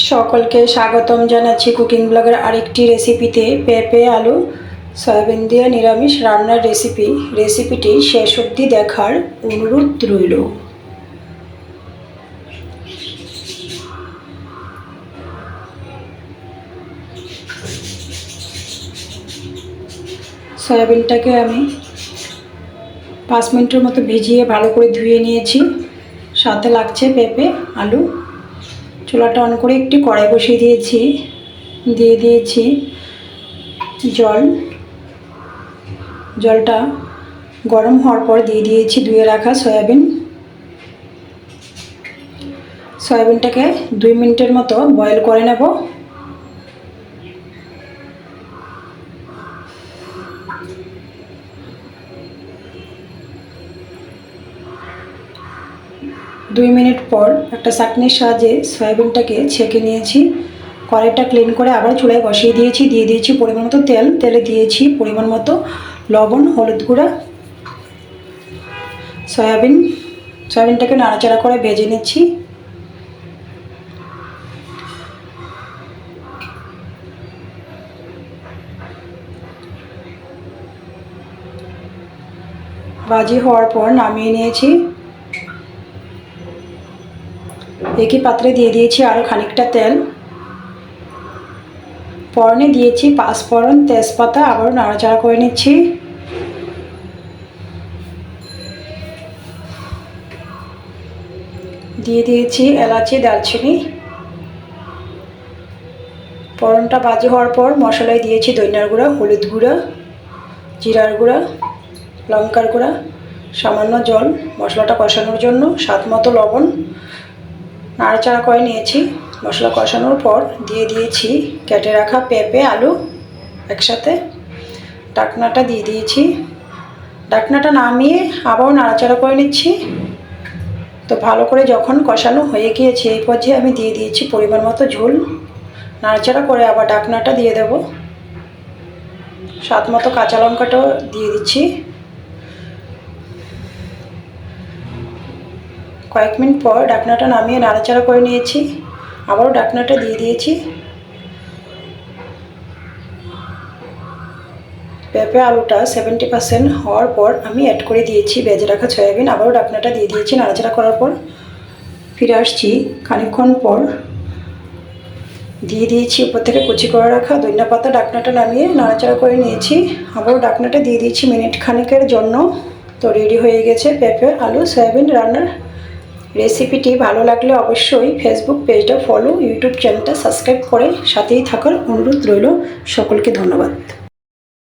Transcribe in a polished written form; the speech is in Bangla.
সকলকে স্বাগতম জানাচ্ছি কুকিং ব্লগের আরেকটি রেসিপিতে। পেঁপে আলু সয়াবিন দিয়ে নিরামিষ রান্নার রেসিপিটি শেষ অবধি দেখার অনুরোধ রইল। সয়াবিনটাকে আমি 5 মিনিটের মতো ভিজিয়ে ভালো করে ধুয়ে নিয়েছি। সাথে লাগছে পেঁপে আলু। চুলাটা অন করে একটি কড়াই বসিয়ে দিয়েছি, দিয়ে দিয়েছি জলটা গরম হওয়ার পর দিয়ে দিয়েছি ধুয়ে রাখা সয়াবিনটাকে 2 মিনিটের মতো বয়েল করে নেব। দুই মিনিট পর একটা চাটনির সাহায্যে সয়াবিনটাকে ছেঁকে নিয়েছি। কড়াইটা ক্লিন করে আবার চুলায় বসিয়ে দিয়েছি, দিয়ে দিয়েছি পরিমাণ মতো তেলে দিয়েছি পরিমাণ মতো লবণ, হলুদ গুঁড়া। সয়াবিনটাকে নাড়াচাড়া করে ভেজে নিচ্ছি। ভাজি হওয়ার পর নামিয়ে নিয়েছি। একই পাত্রে দিয়ে দিয়েছি আরও খানিকটা তেল। ফোড়নে দিয়েছি পাঁচফোড়ন, তেজপাতা, আবারও নাড়াচাড়া করে নিচ্ছি। দিয়ে দিয়েছি এলাচি, দারচিনি। ফোড়নটা ভাজি হওয়ার পর মশলায় দিয়েছি ধনিয়ার গুঁড়া, হলুদ গুঁড়া, জিরার গুঁড়া, লঙ্কার গুঁড়া, সামান্য জল মশলাটা কষানোর জন্য, স্বাদ মতো লবণ। নাড়াচাড়া করে নিয়েছি। মশলা কষানোর পর দিয়ে দিয়েছি কেটে রাখা পেঁপে আলু একসাথে। ঢাকনাটা দিয়ে দিয়েছি। ঢাকনাটা নামিয়ে আবারও নাড়াচাড়া করে নিচ্ছি। তো ভালো করে যখন কষানো হয়ে গিয়েছে এই পর্যায়ে আমি দিয়ে দিয়েছি পরিমাণ মতো ঝোল। নাড়াচাড়া করে আবার ঢাকনাটা দিয়ে দেব। স্বাদ মতো কাঁচা লঙ্কাটাও দিয়ে দিচ্ছি। কয়েক মিনিট পর ঢাকনাটা নামিয়ে নাড়াচাড়া করে নিয়েছি। আবারও ঢাকনাটা দিয়ে দিয়েছি। পেঁপে আলুটা 70% হওয়ার পর আমি অ্যাড করে দিয়েছি ভেজে রাখা সয়াবিন। আবারও ঢাকনাটা দিয়ে দিয়েছি। নাড়াচাড়া করার পর ফিরে আসছি খানিকক্ষণ পর। দিয়ে দিয়েছি উপর থেকে কুচি করে রাখা ধনিয়া পাতা। ঢাকনাটা নামিয়ে নাড়াচাড়া করে নিয়েছি। আবারও ঢাকনাটা দিয়ে দিয়েছি মিনিট খানেকের জন্য। তো রেডি হয়ে গেছে পেঁপে আলু সয়াবিন রান্নার রেসিপিটি। ভালো লাগলে অবশ্যই ফেসবুক পেজটা ফলো, ইউটিউব চ্যানেলটা সাবস্ক্রাইব করে সাথেই থাকার অনুরোধ রইল। সকলকে ধন্যবাদ।